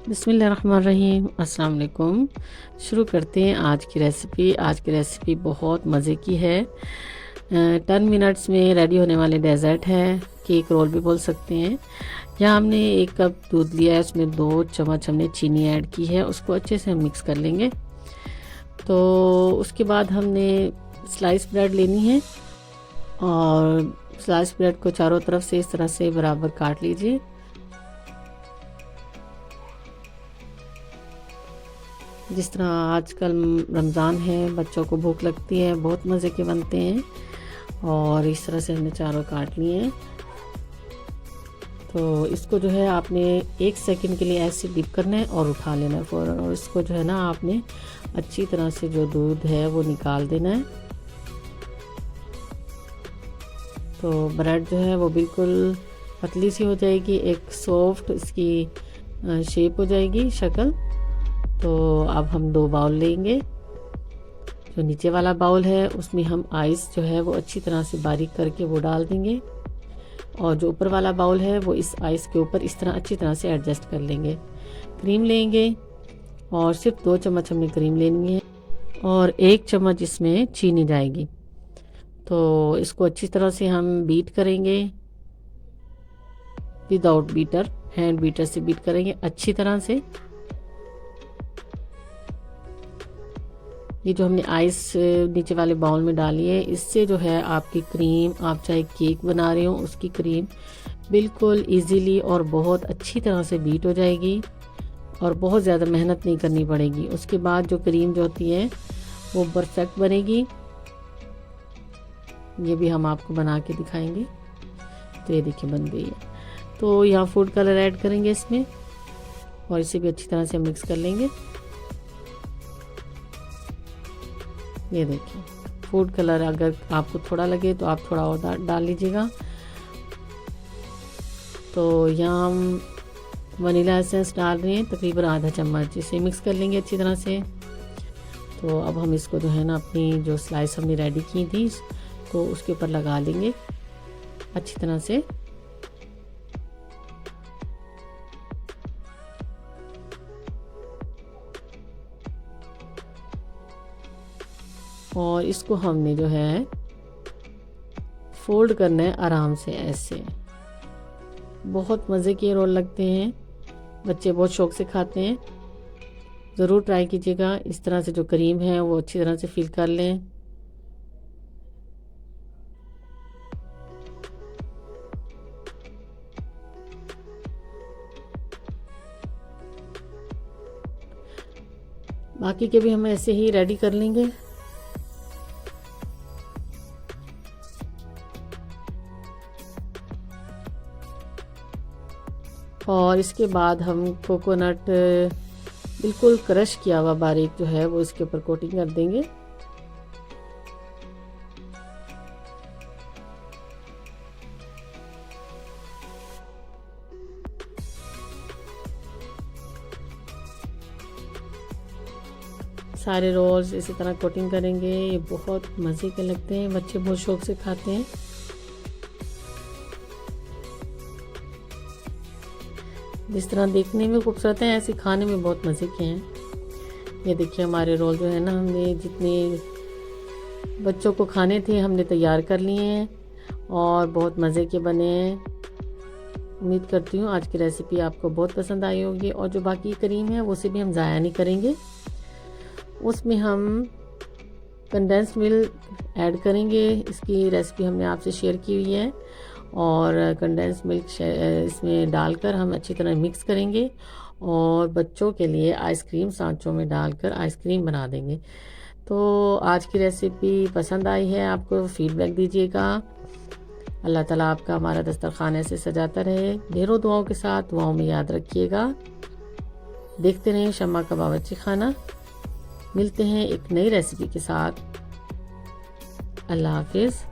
बिस्मिल्लाहिर्रहमानिर्रहीम। अस्सलाम वालेकुम। शुरू करते हैं आज की रेसिपी। आज की रेसिपी बहुत मज़े की है। 10 मिनट्स में रेडी होने वाले डेज़र्ट है, केक रोल भी बोल सकते हैं। यहाँ हमने 1 कप दूध लिया है, उसमें 2 चम्मच हमने चीनी ऐड की है, उसको अच्छे से हम मिक्स कर लेंगे। तो उसके बाद हमने स्लाइस ब्रेड लेनी है और स्लाइस ब्रेड को चारों तरफ से इस तरह से बराबर काट लीजिए। जिस तरह आजकल रमज़ान है, बच्चों को भूख लगती है, बहुत मज़े के बनते हैं और इस तरह से हमने चारों काट लिए हैं। तो इसको जो है आपने 1 सेकंड के लिए ऐसे डिप करना है और उठा लेना है फ़ौरन, और इसको जो है ना आपने अच्छी तरह से जो दूध है वो निकाल देना है। तो ब्रेड जो है वो बिल्कुल पतली सी हो जाएगी, एक सॉफ्ट इसकी शेप हो जाएगी, शक्ल। तो अब हम 2 बाउल लेंगे। जो नीचे वाला बाउल है उसमें हम आइस जो है वो अच्छी तरह से बारीक करके वो डाल देंगे, और जो ऊपर वाला बाउल है वो इस आइस के ऊपर इस तरह अच्छी तरह से एडजस्ट कर लेंगे। क्रीम लेंगे और सिर्फ 2 चम्मच हमने क्रीम लेनी है और 1 चम्मच इसमें चीनी जाएगी। तो इसको अच्छी तरह से हम बीट करेंगे, विदाउट बीटर, हैंड बीटर से बीट करेंगे अच्छी तरह से। ये जो हमने आइस नीचे वाले बाउल में डाली है, इससे जो है आपकी क्रीम, आप चाहे केक बना रहे हो उसकी क्रीम बिल्कुल इजीली और बहुत अच्छी तरह से बीट हो जाएगी और बहुत ज़्यादा मेहनत नहीं करनी पड़ेगी। उसके बाद जो क्रीम जो होती है वो परफेक्ट बनेगी। ये भी हम आपको बना के दिखाएंगे। तो ये देखिए बन गई है। तो यहाँ फूड कलर ऐड करेंगे इसमें और इसे भी अच्छी तरह से मिक्स कर लेंगे। ये देखिए फूड कलर अगर आपको थोड़ा लगे तो आप थोड़ा और डाल लीजिएगा। तो यहाँ हम वनीला एसेंस डाल रहे हैं तकरीबन आधा चम्मच, इसे मिक्स कर लेंगे अच्छी तरह से। तो अब हम इसको जो है ना अपनी जो स्लाइस हमने रेडी की थी तो उसके ऊपर लगा लेंगे अच्छी तरह से। और इसको हमने जो है फोल्ड करना है आराम से ऐसे। बहुत मज़े के रोल लगते हैं, बच्चे बहुत शौक से खाते हैं। ज़रूर ट्राई कीजिएगा। इस तरह से जो क्रीम है वो अच्छी तरह से फिल कर लें। बाकी के भी हम ऐसे ही रेडी कर लेंगे। और इसके बाद हम कोकोनट बिल्कुल क्रश किया हुआ बारीक जो है वो इसके ऊपर कोटिंग कर देंगे। सारे रोल्स इसी तरह कोटिंग करेंगे। ये बहुत मज़े के लगते हैं, बच्चे बहुत शौक से खाते हैं। जिस तरह देखने में खूबसूरत हैं ऐसे खाने में बहुत मज़े के हैं। ये देखिए हमारे रोल जो है ना, हमने जितने बच्चों को खाने थे हमने तैयार कर लिए हैं और बहुत मज़े के बने हैं। उम्मीद करती हूँ आज की रेसिपी आपको बहुत पसंद आई होगी। और जो बाकी क्रीम है उसे भी हम ज़ाया नहीं करेंगे, उसमें हम कंडेंस मिल्क ऐड करेंगे। इसकी रेसिपी हमने आपसे शेयर की हुई है और कंडेंस मिल्क इसमें डालकर हम अच्छी तरह मिक्स करेंगे और बच्चों के लिए आइसक्रीम सांचों में डालकर आइसक्रीम बना देंगे। तो आज की रेसिपी पसंद आई है आपको, फीडबैक दीजिएगा। अल्लाह ताला आपका हमारा दस्तरखान ऐसे सजाता रहे। ढेरों दुआओं के साथ, दुआओं में याद रखिएगा। देखते रहें शम्मा का बावर्ची खाना। मिलते हैं एक नई रेसिपी के साथ। अल्लाह हाफिज़।